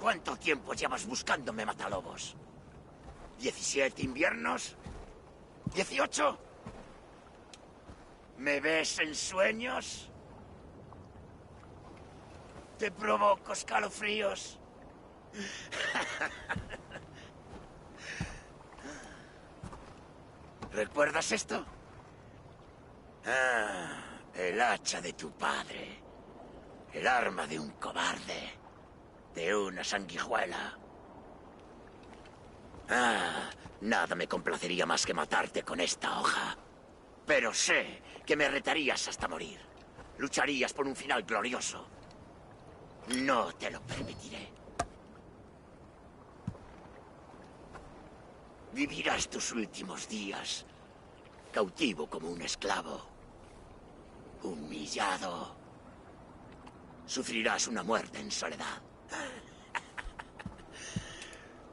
¿Cuánto tiempo llevas buscándome, Matalobos? ¿17 inviernos? ¿18? ¿Me ves en sueños? ¿Te provoco escalofríos? ¿Recuerdas esto? Ah, el hacha de tu padre. El arma de un cobarde. De una sanguijuela. Ah, nada me complacería más que matarte con esta hoja. Pero sé que me retarías hasta morir. Lucharías por un final glorioso. No te lo permitiré. Vivirás tus últimos días cautivo como un esclavo. Humillado. Sufrirás una muerte en soledad.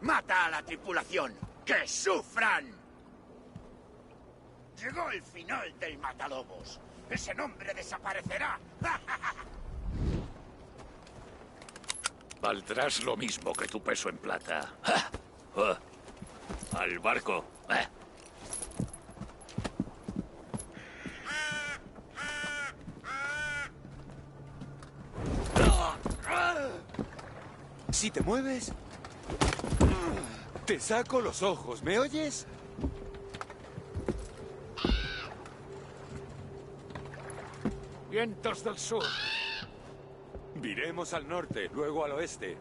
¡Mata a la tripulación! ¡Que sufran! Llegó el final del Matalobos. Ese nombre desaparecerá. Valdrás lo mismo que tu peso en plata. Al barco. Si te mueves, te saco los ojos, ¿me oyes? Vientos del sur. Viremos al norte, luego al oeste.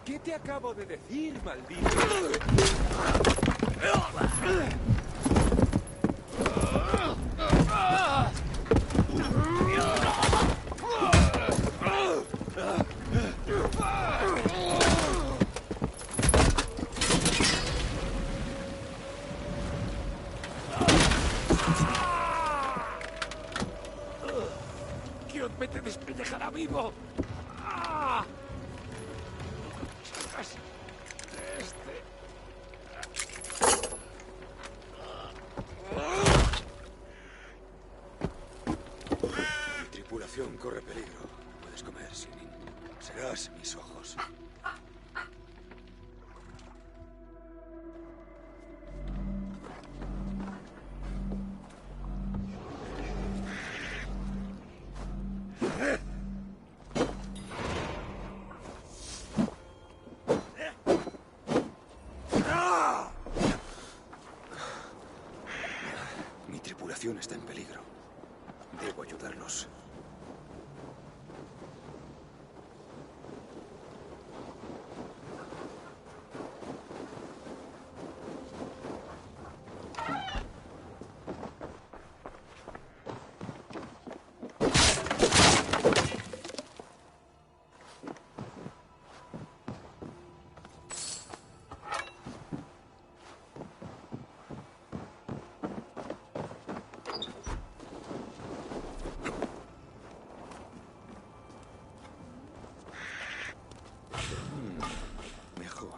¿Qué te acabo de decir, maldito? ¡Kiotme te despellejará vivo! ¡Ah! Mi tripulación corre peligro. Puedes comer, Sinin. Serás mis ojos. Mi tripulación está en peligro. Debo ayudarlos. Mejor.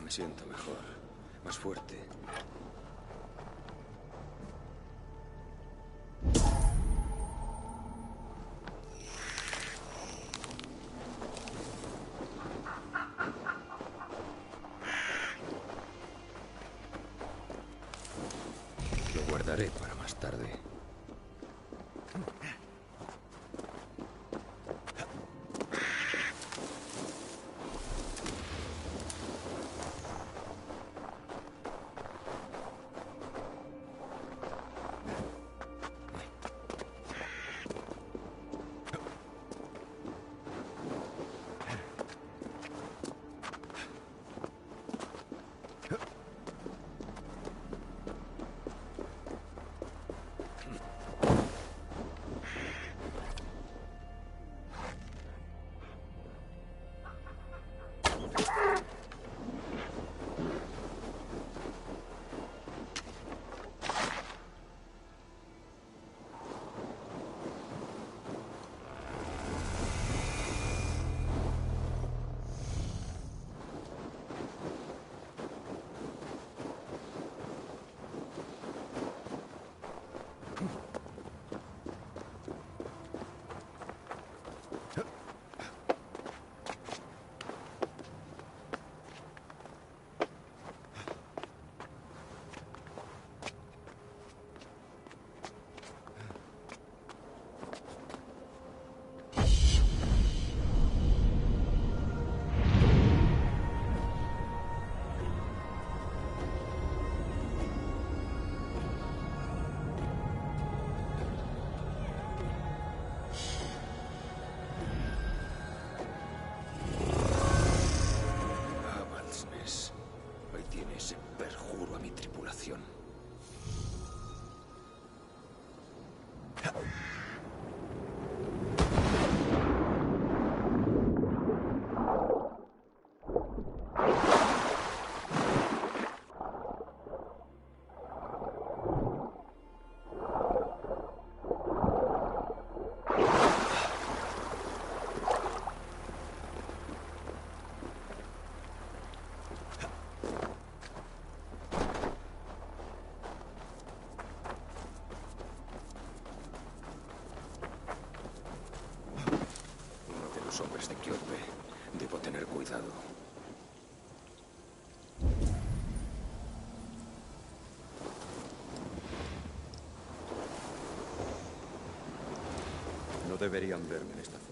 Me siento mejor. Más fuerte. los hombres de Kyotbe. Debo tener cuidado. No deberían verme en esta zona.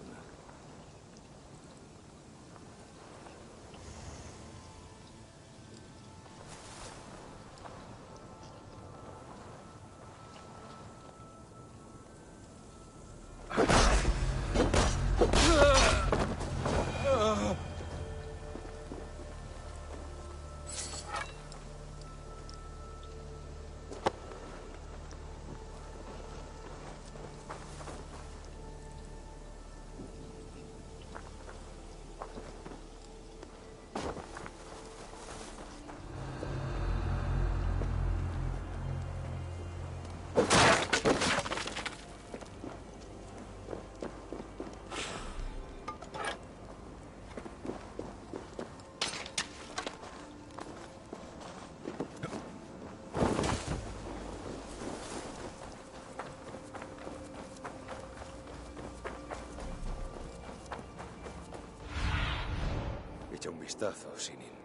Echa un vistazo, Sinin.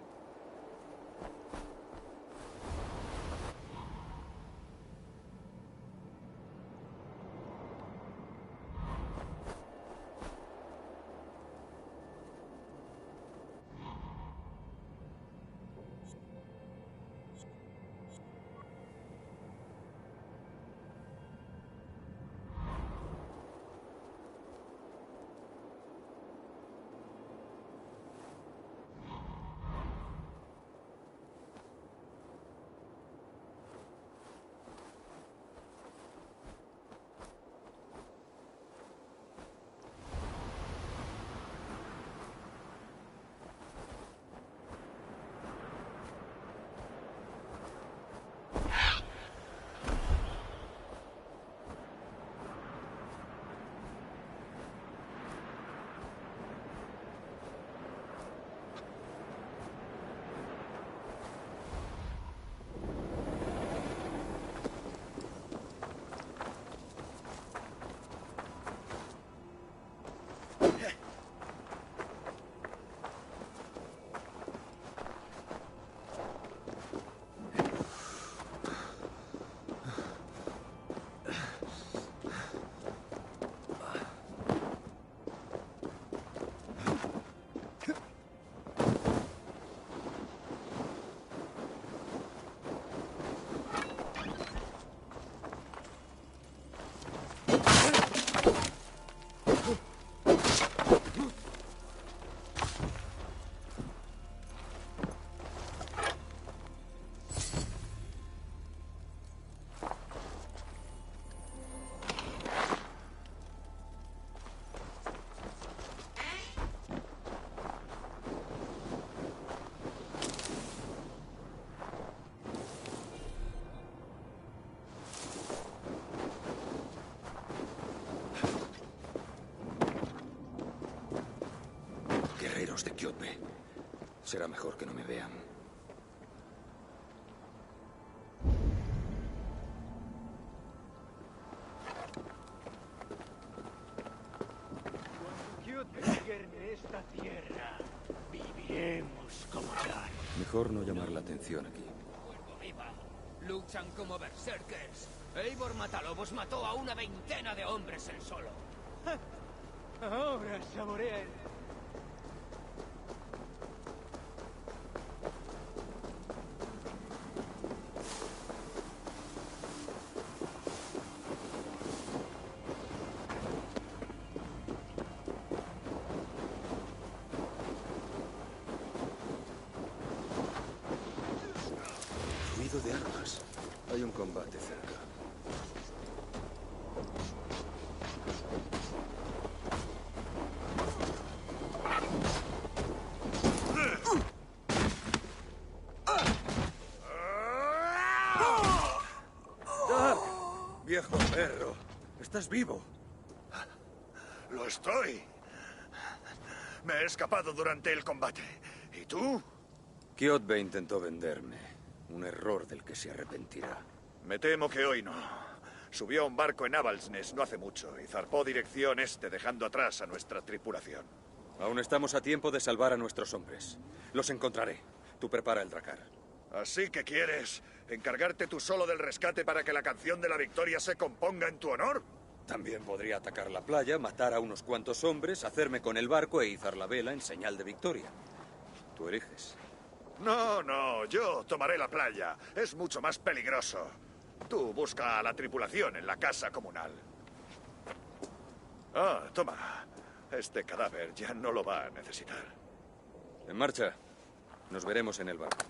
De Kyotbe. Será mejor que no me vean. Cuando Kyotbe gobierne esta tierra, viviremos como tal. Mejor no llamar la atención aquí. ¡Cuervo viva! Luchan como berserkers. Eivor Matalobos mató a una veintena de hombres él solo. Ahora saborea el... Ruido de armas. Hay un combate cerca. ¡Dark! ¡Viejo perro! ¡Estás vivo! Lo estoy. Me he escapado durante el combate. ¿Y tú? Kyotbe intentó venderme. Un error del que se arrepentirá. Me temo que hoy no. Subió a un barco en Avaldsnes no hace mucho y zarpó dirección este, dejando atrás a nuestra tripulación. Aún estamos a tiempo de salvar a nuestros hombres. Los encontraré. Tú prepara el dracar. ¿Así que quieres encargarte tú solo del rescate para que la canción de la victoria se componga en tu honor? También podría atacar la playa, matar a unos cuantos hombres, hacerme con el barco e izar la vela en señal de victoria. Tú eliges. No, no, yo tomaré la playa. Es mucho más peligroso. Tú busca a la tripulación en la casa comunal. Ah, toma. Este cadáver ya no lo va a necesitar. En marcha. Nos veremos en el barco.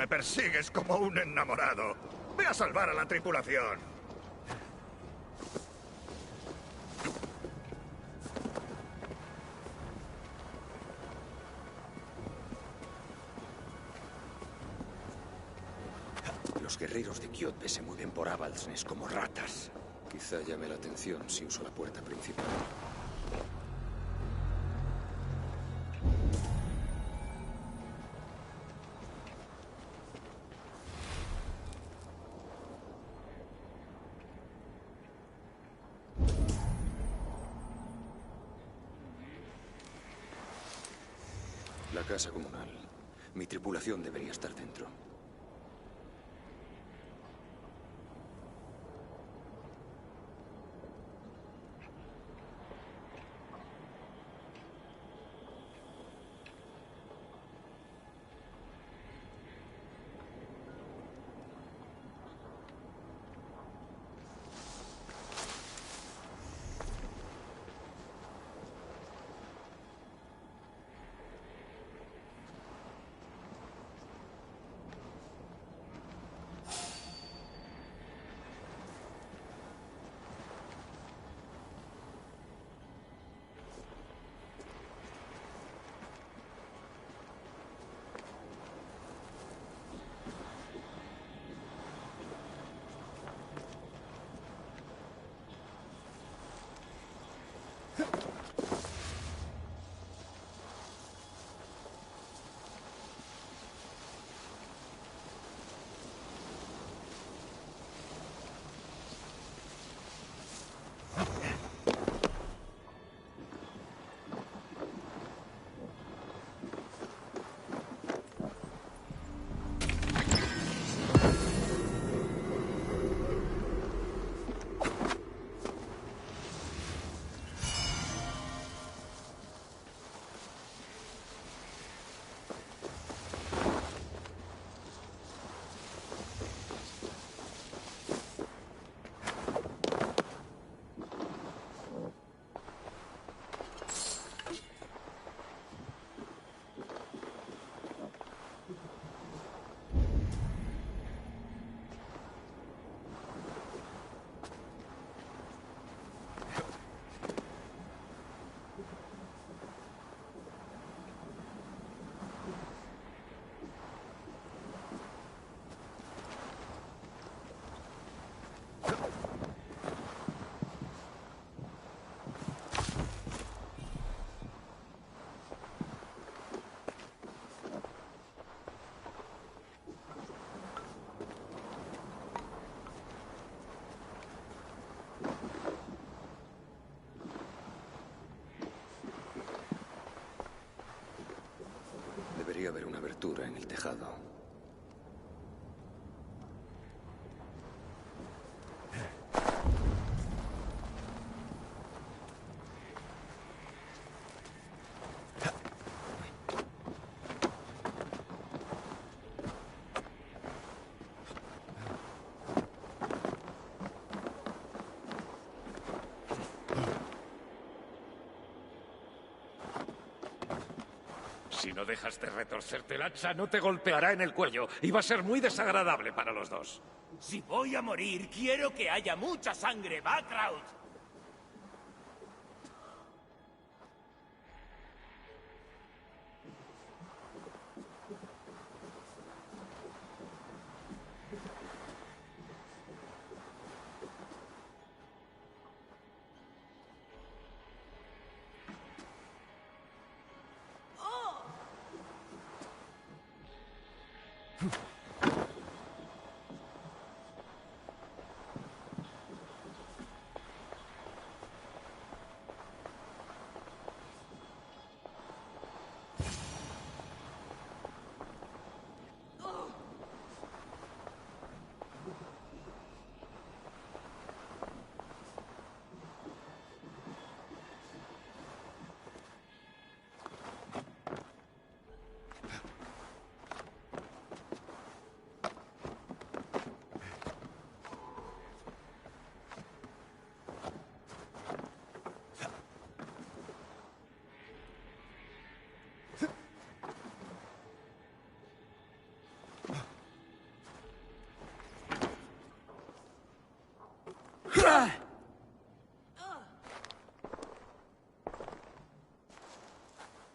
Me persigues como un enamorado. Ve a salvar a la tripulación. Los guerreros de Kjotve se mueven por Avaldsnes como ratas. Quizá llame la atención si uso la puerta principal. La casa comunal. Mi tripulación debería estar dentro. fractura en el tejado. Si no dejas de retorcerte el hacha, no te golpeará en el cuello y va a ser muy desagradable para los dos. Si voy a morir, quiero que haya mucha sangre, Backrout.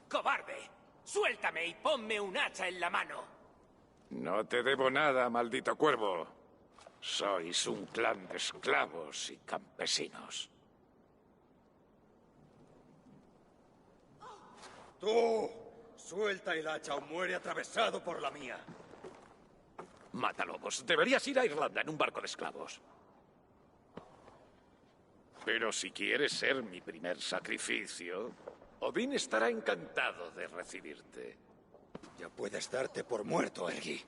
¡Cobarde! ¡Suéltame y ponme un hacha en la mano! No te debo nada, maldito cuervo. Sois un clan de esclavos y campesinos. ¡Tú! Suelta el hacha o muere atravesado por la mía. Matalobos, deberías ir a Irlanda en un barco de esclavos. Pero si quieres ser mi primer sacrificio, Odín estará encantado de recibirte. Ya puedes darte por muerto, Ergi.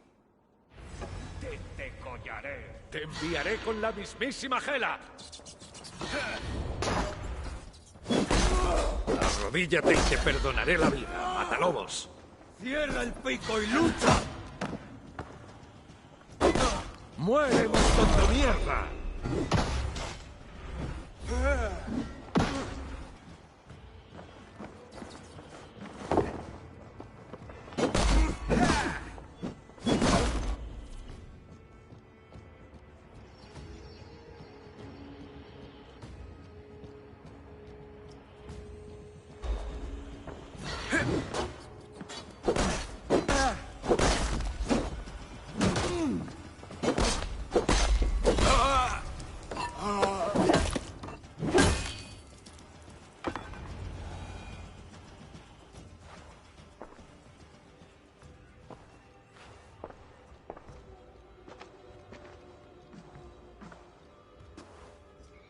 ¡Te degollaré! Te enviaré con la mismísima Hela. Arrodíllate y te perdonaré la vida, Matalobos. ¡Cierra el pico y lucha! ¡Muere, montón de mierda!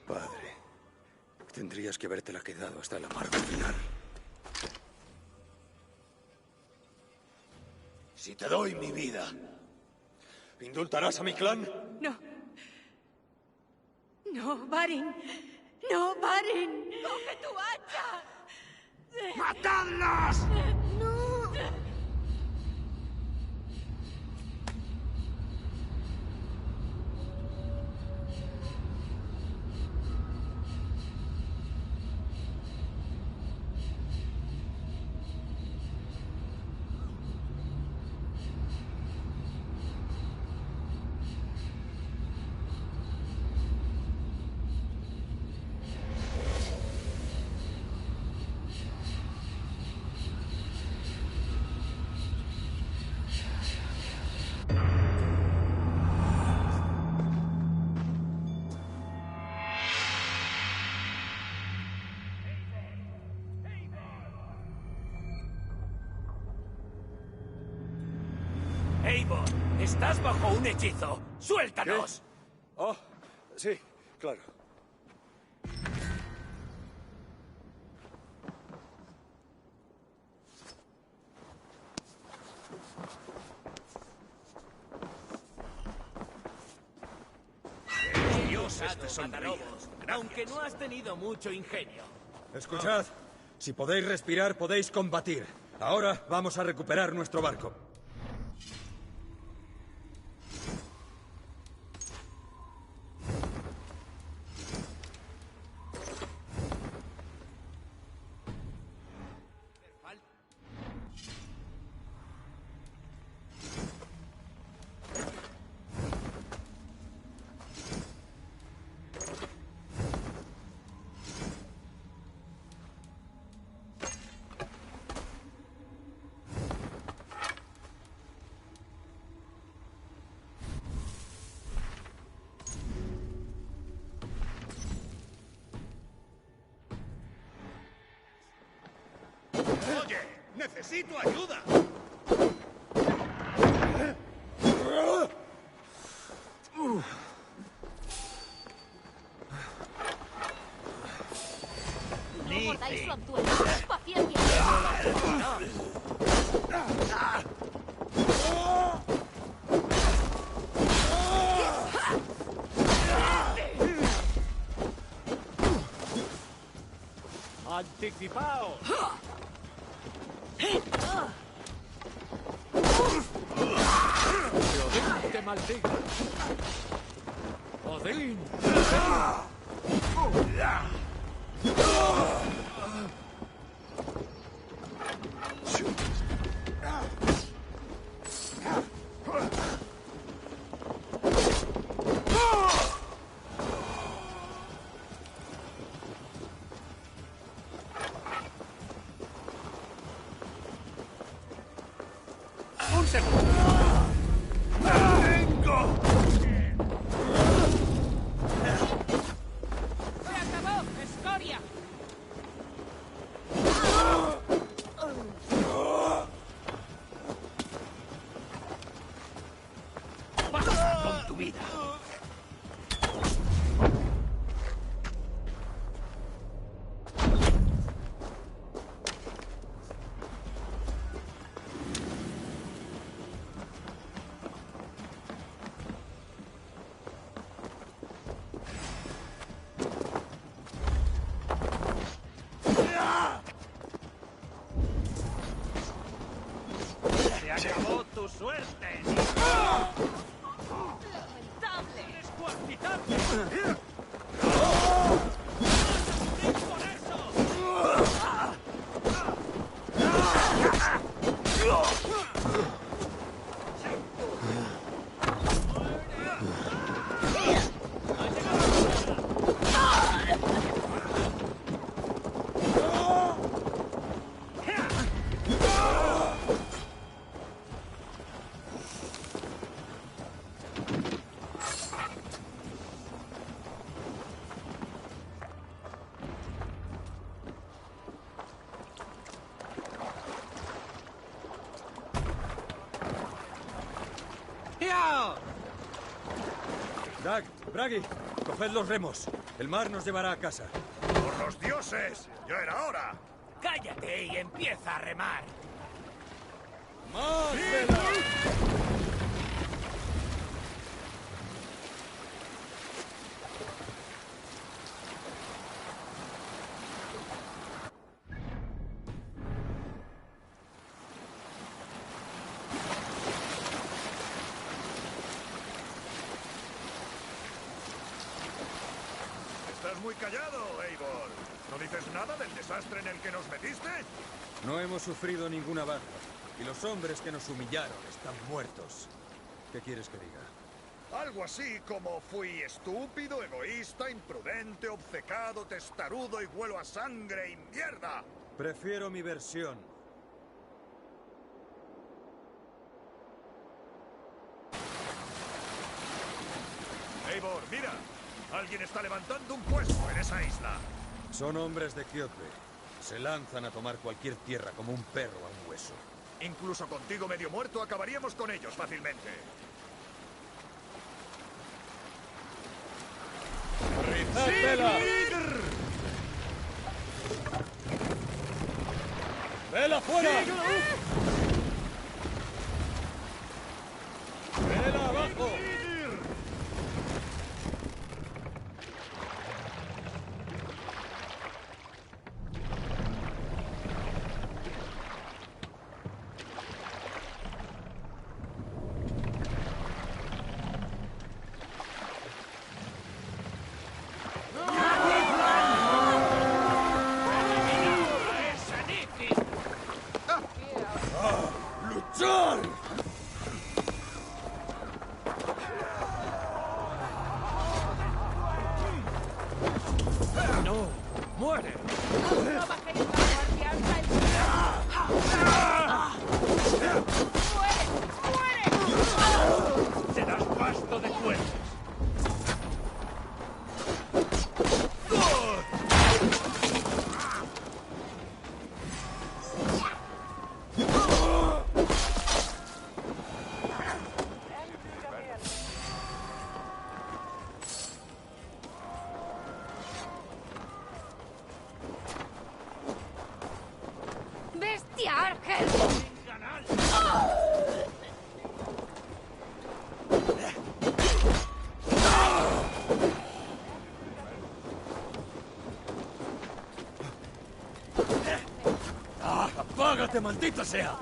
Padre, tendrías que habértela quedado hasta el amargo final. Si te doy mi vida, ¿indultarás a mi clan? No. No, Varin. No, Varin. ¡Coge tu hacha! ¡Matadlos! No. Eivor, estás bajo un hechizo. ¡Suéltanos! Oh, sí, claro. fracasado, este sonríe. Matalobos, Gracias. aunque no has tenido mucho ingenio. Escuchad, si podéis respirar, podéis combatir. Ahora vamos a recuperar nuestro barco. Oye, necesito ayuda. No mordáis su anzuelo. ¡Paciencia! ¡Anticipaos! ¡Que Odín te maldiga! ¡Odín! ¡Un segundo! ¡Se acabó, escoria! ¡Basta con tu vida! ¡Se acabó tu suerte! ¡Lamentable! ¡Descuartizarte! ¡Por eso! ¡Ya! Dag, Bragi, coged los remos. El mar nos llevará a casa. ¡Por los dioses! ¡Ya era hora! ¡Cállate y empieza a remar! ¡Más vela! Estás muy callado, Eivor. ¿No dices nada del desastre en el que nos metiste? No hemos sufrido ninguna baja. Y los hombres que nos humillaron están muertos. ¿Qué quieres que diga? Algo así como fui estúpido, egoísta, imprudente, obcecado, testarudo y huelo a sangre y mierda. Prefiero mi versión. Eivor, mira. Alguien está levantando un puesto en esa isla. Son hombres de Kiote. Se lanzan a tomar cualquier tierra como un perro a un hueso. Incluso contigo medio muerto acabaríamos con ellos fácilmente. ¡Rizad vela! ¡Vela fuera! ¡Vela abajo! ¡No! ¡Muere! ¡No bajéis la guardia hasta el final! ¡Muere! ¡Muere! Serás pasto de jueces. ¡Bestia Argel! ¡Apágate, maldito sea!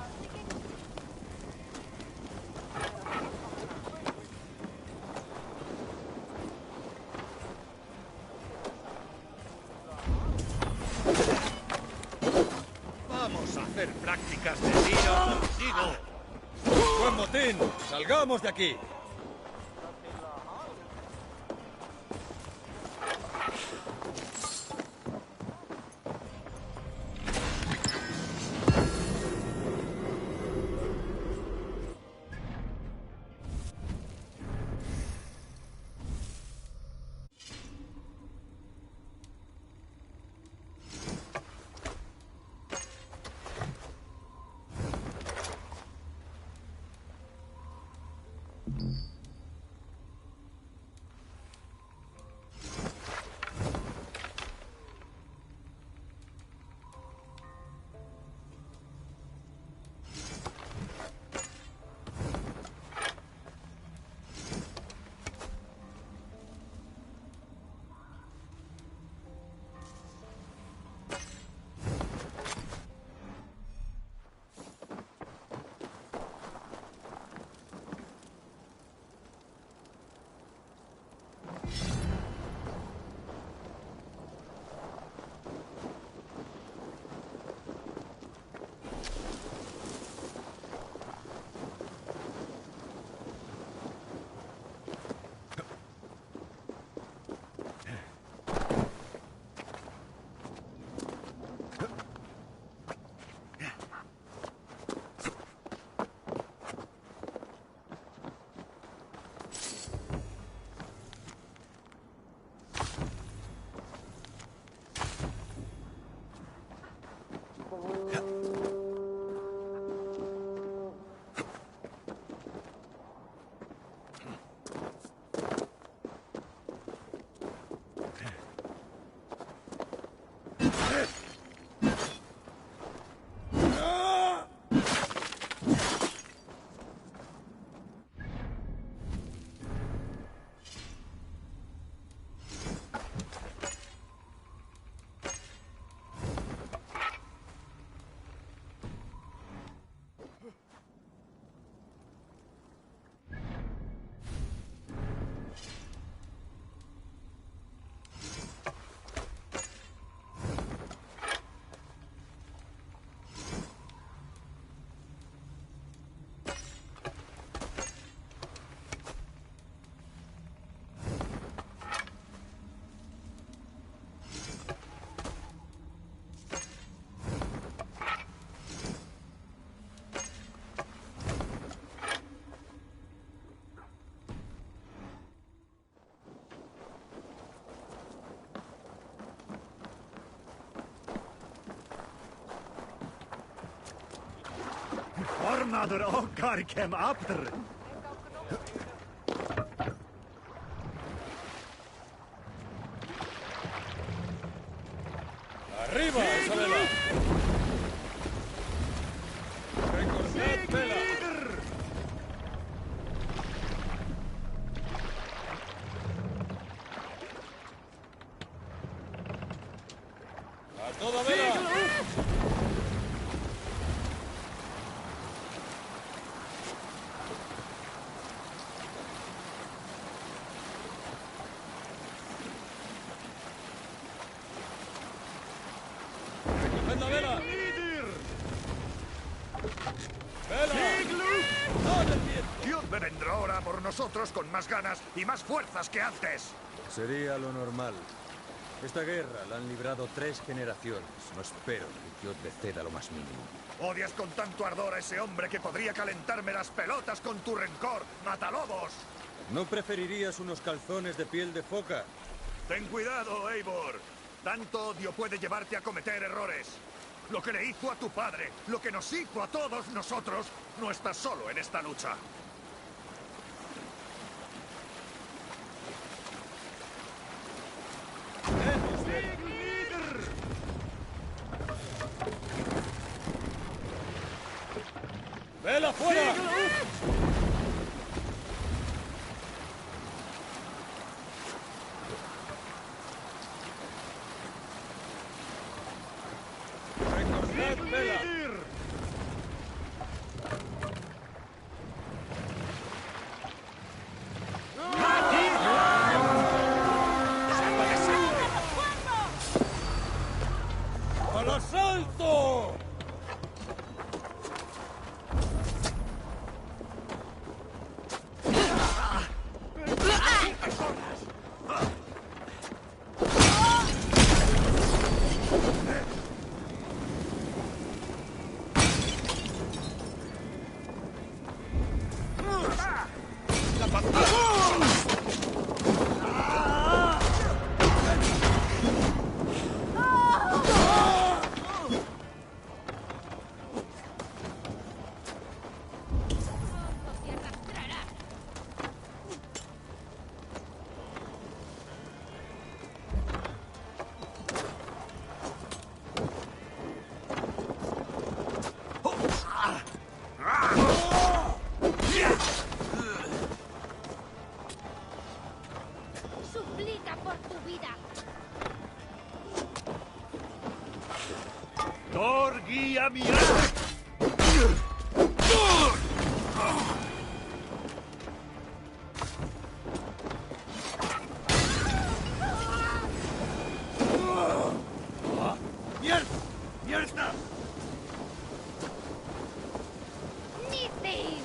Vamos a hacer prácticas de tiro contigo. ¡Buen motín! ¡Salgamos de aquí! Ormaður okkar kem aftur. ¡Arriba, Isabela! ¡Recordad vela! ¡A toda vela! ¡Recoged la vela! ¡Vela! ¡No del viento! Dios vendrá ahora por nosotros con más ganas y más fuerzas que antes. Sería lo normal. Esta guerra la han librado 3 generaciones. No espero que yo te ceda lo más mínimo. Odias con tanto ardor a ese hombre que podría calentarme las pelotas con tu rencor. ¡Matalobos! ¿No preferirías unos calzones de piel de foca? Ten cuidado, Eivor. Tanto odio puede llevarte a cometer errores. Lo que le hizo a tu padre, lo que nos hizo a todos nosotros, no estás solo en esta lucha. ¡Vela fuera! ¡Recorred vela! ¡Al asalto! Suplica por tu vida. Thor guía mi alma. ¡Mierda! ¡Mierda! Nifty.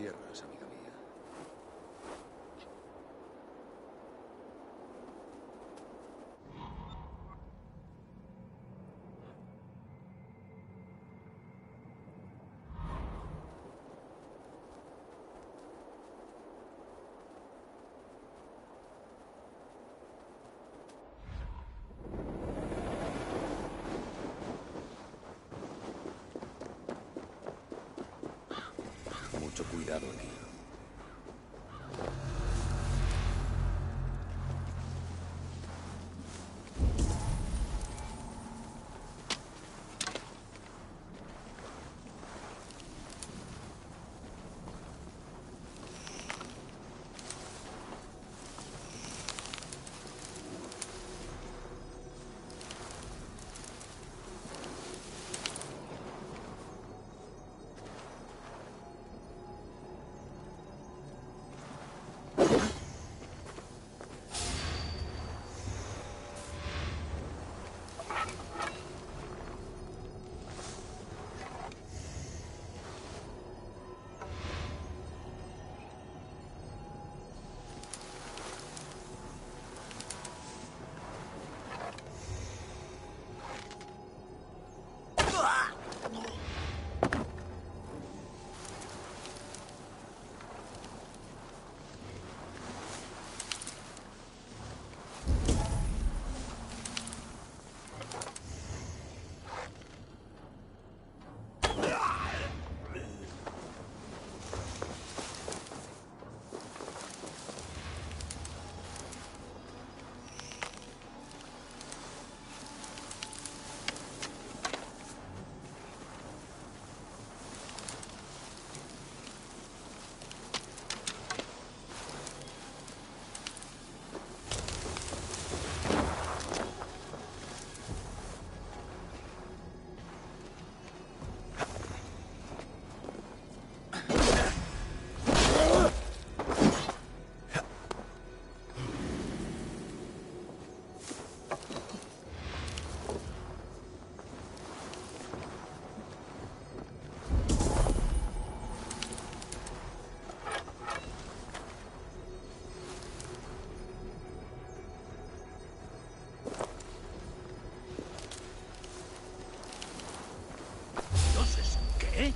tierras, amiga mía. Mucho cuidado aquí. ¿Qué?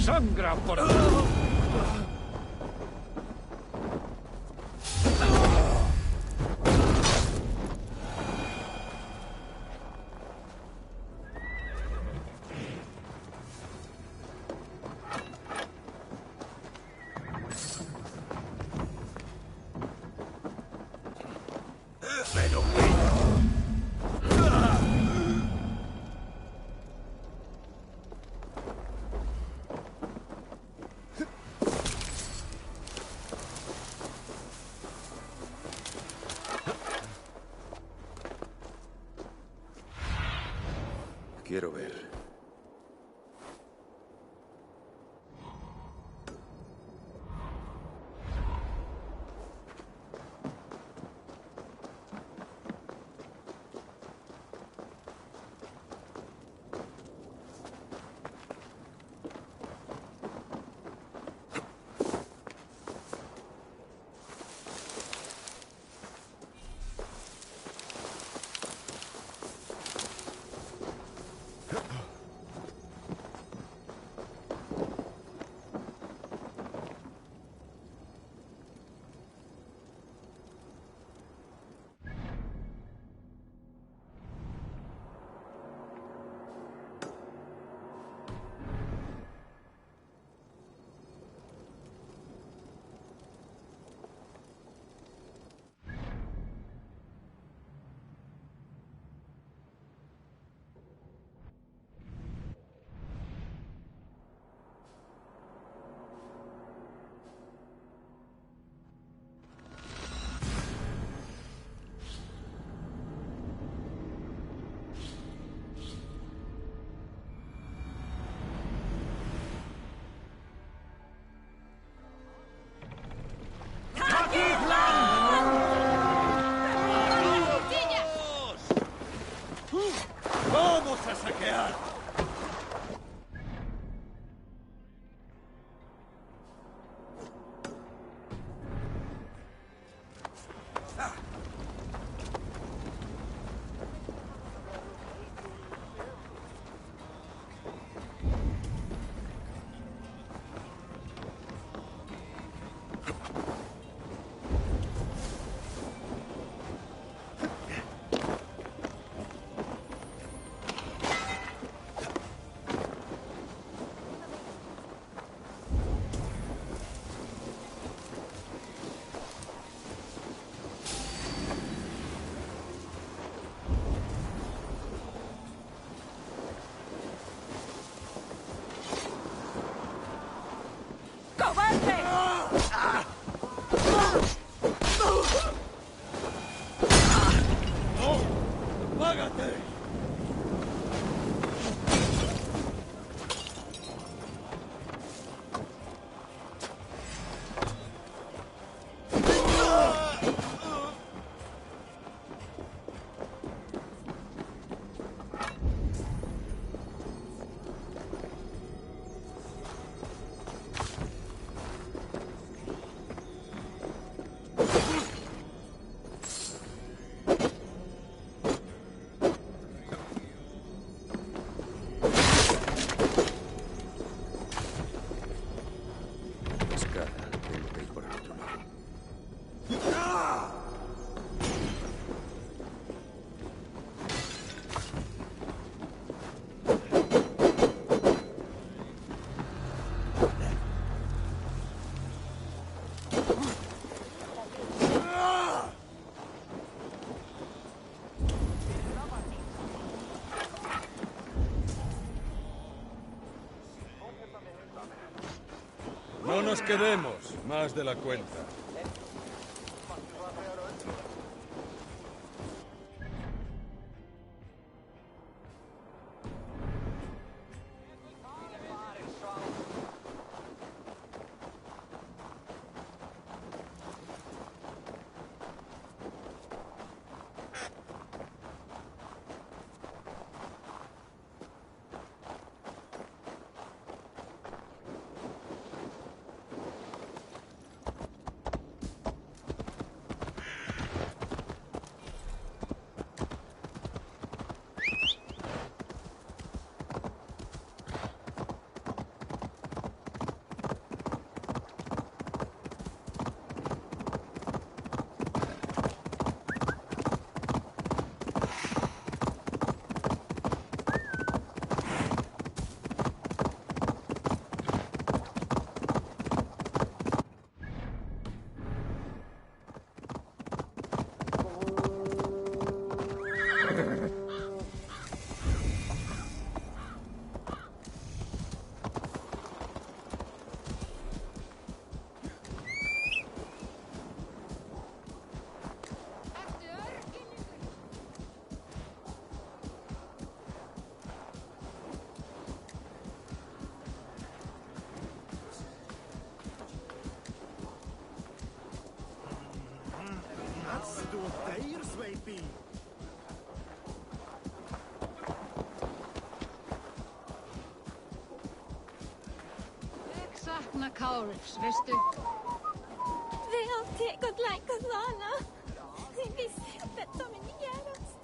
¡Sangra por aquí! Quiero ver. nos quedemos, más de la cuenta. Ég sakna Kárufs, veistu? Veo tegot like Lana. Þið vissi að þetta myndi gerast.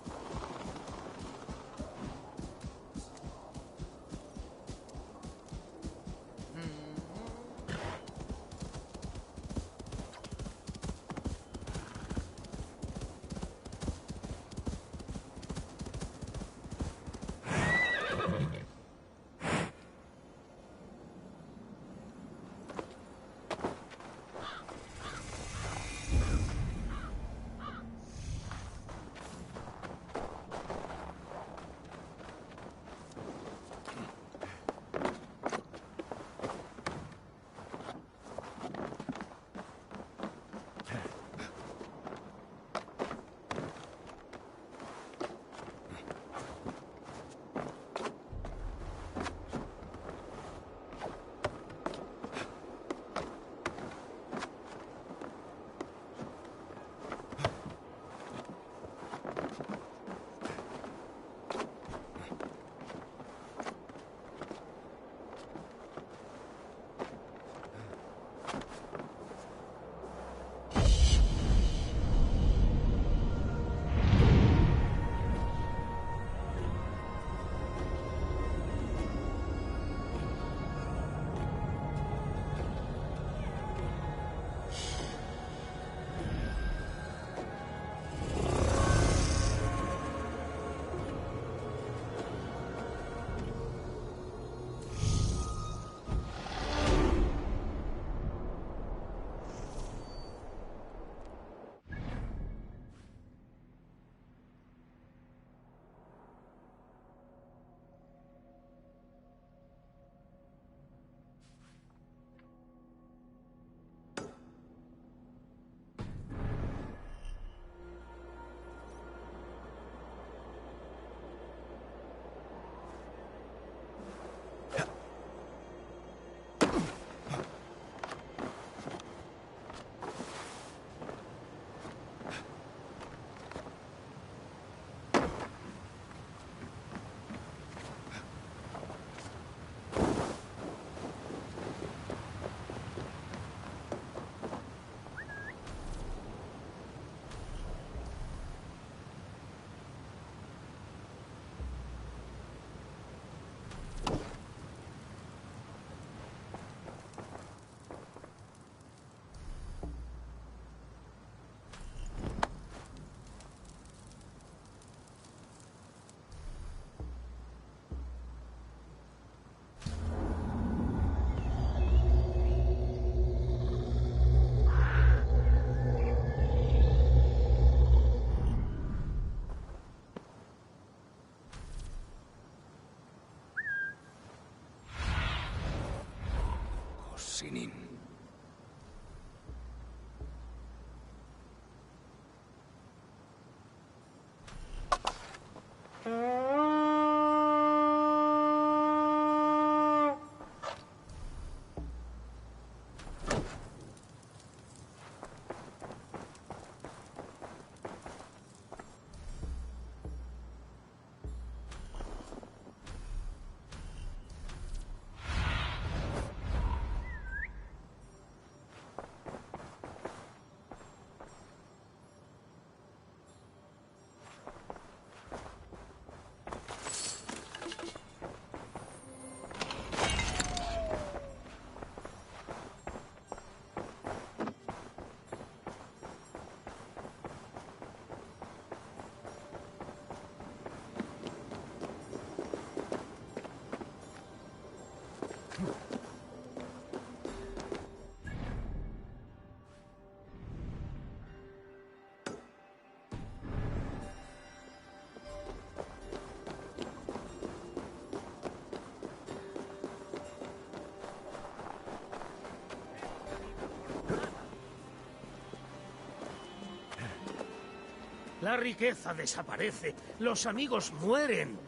La riqueza desaparece, los amigos mueren,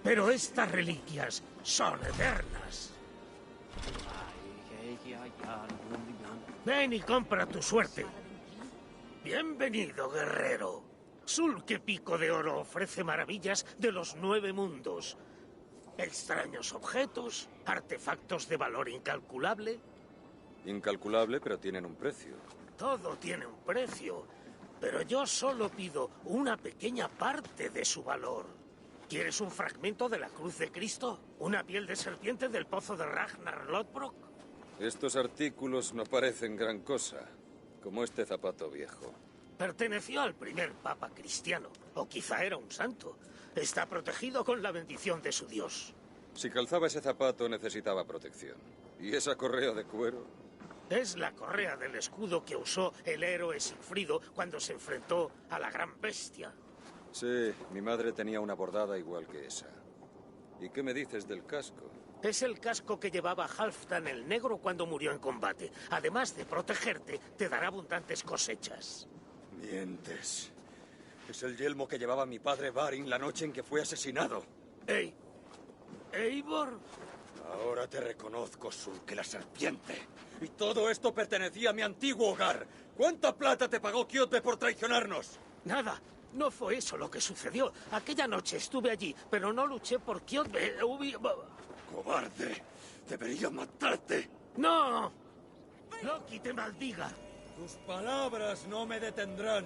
pero estas reliquias son eternas. Ven y compra tu suerte. Bienvenido, guerrero. Sulke Pico de Oro ofrece maravillas de los 9 mundos. Extraños objetos, artefactos de valor incalculable. Incalculable, pero tienen un precio. Todo tiene un precio, pero yo solo pido una pequeña parte de su valor. ¿Quieres un fragmento de la cruz de Cristo? ¿Una piel de serpiente del pozo de Ragnar Lodbrok? Estos artículos no parecen gran cosa, como este zapato viejo. Perteneció al primer papa cristiano, o quizá era un santo. Está protegido con la bendición de su Dios. Si calzaba ese zapato necesitaba protección. ¿Y esa correa de cuero? Es la correa del escudo que usó el héroe Sigfrido cuando se enfrentó a la gran bestia. Sí, mi madre tenía una bordada igual que esa. ¿Y qué me dices del casco? Es el casco que llevaba Halfdan el Negro cuando murió en combate. Además de protegerte, te dará abundantes cosechas. Mientes. Es el yelmo que llevaba mi padre Varin la noche en que fue asesinado. ¿Eivor? Ahora te reconozco, Sulke la serpiente. Y todo esto pertenecía a mi antiguo hogar. ¿Cuánta plata te pagó Kiote por traicionarnos? Nada. No fue eso lo que sucedió. Aquella noche estuve allí, pero no luché por Kiote. ¡Cobarde! ¡Debería matarte! ¡No! ¡Loki te maldiga! Tus palabras no me detendrán.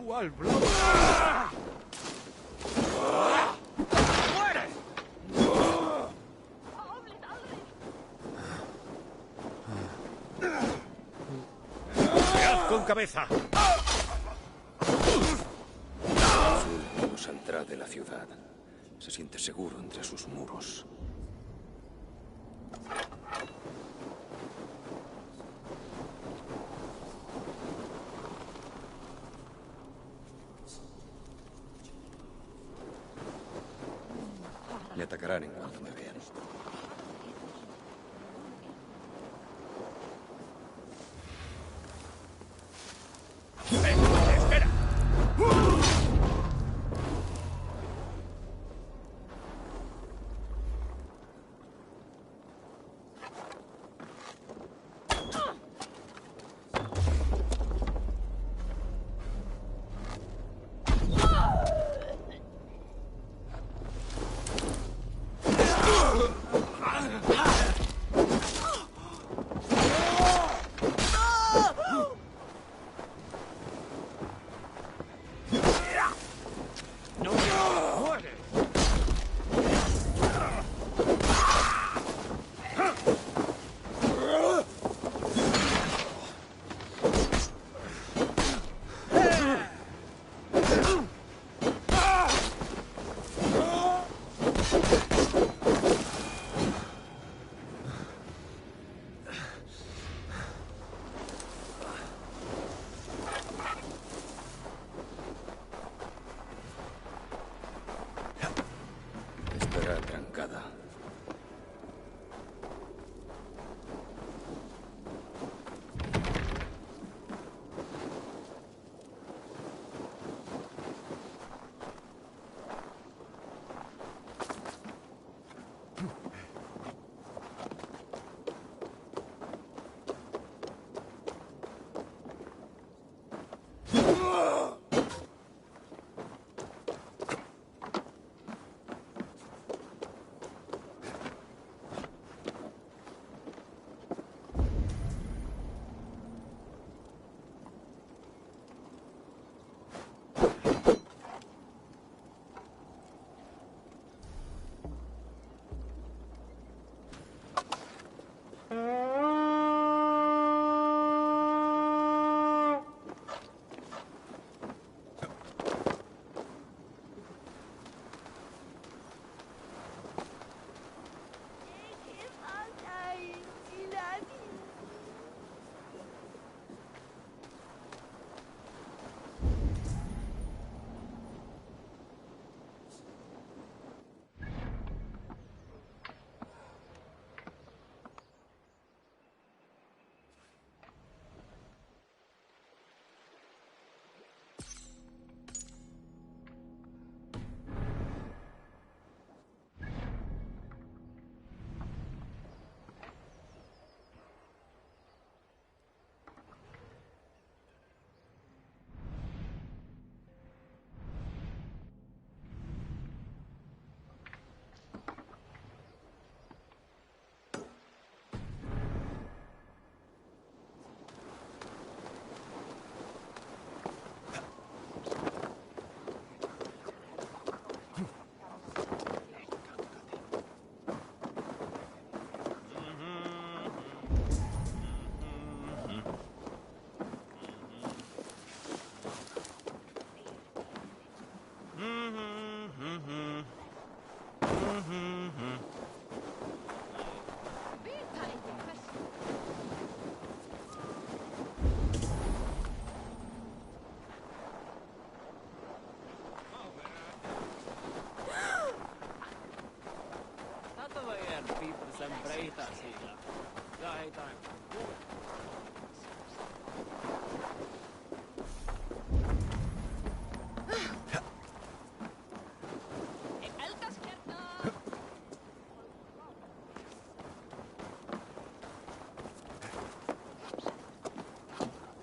Dual Blow. ¡Muere! ¡Pead con cabeza! Azul no saldrá de la ciudad. Se siente seguro entre sus muros. Me atacarán en cuanto me vean. ¡Espera! Estará trancada.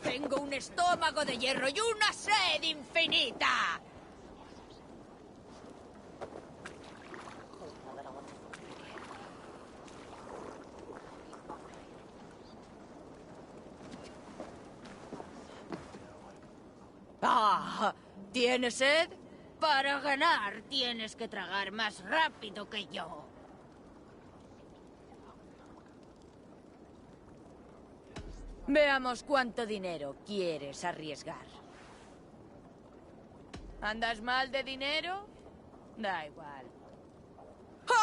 Tengo un estómago de hierro y una sed infinita. ¡Ah! ¿Tienes sed? Para ganar tienes que tragar más rápido que yo. Veamos cuánto dinero quieres arriesgar. ¿Andas mal de dinero? Da igual.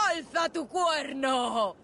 ¡Alza tu cuerno!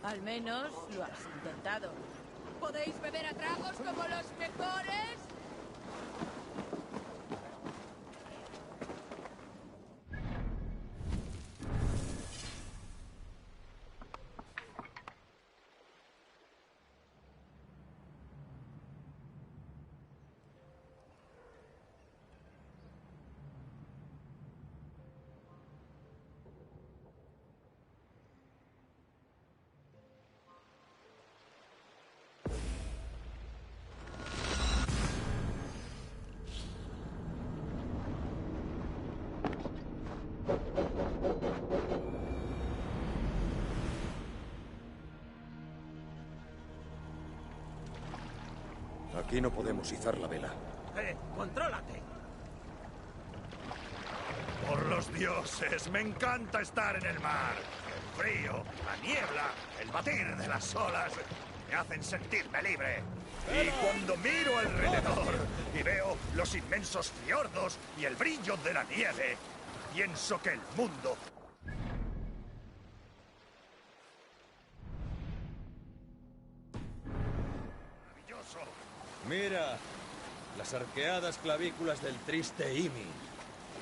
Al menos lo has intentado. ¿Podéis beber a tragos como los mejores? Aquí no podemos izar la vela. ¡Contrólate! Por los dioses, me encanta estar en el mar. El frío, la niebla, el batir de las olas me hacen sentirme libre. Y cuando miro alrededor y veo los inmensos fiordos y el brillo de la nieve, pienso que el mundo... maravilloso. Mira, las arqueadas clavículas del triste Ymir.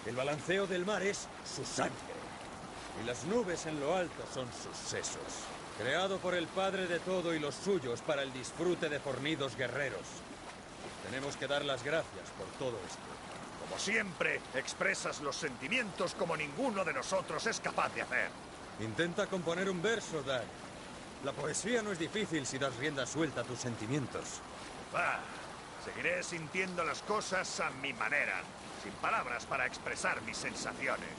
El balanceo del mar es su sangre. Y las nubes en lo alto son sus sesos. Creado por el padre de todo y los suyos para el disfrute de fornidos guerreros. Tenemos que dar las gracias por todo esto. Como siempre, expresas los sentimientos como ninguno de nosotros es capaz de hacer. Intenta componer un verso, Dan. La poesía no es difícil si das rienda suelta a tus sentimientos. Va, seguiré sintiendo las cosas a mi manera, sin palabras para expresar mis sensaciones.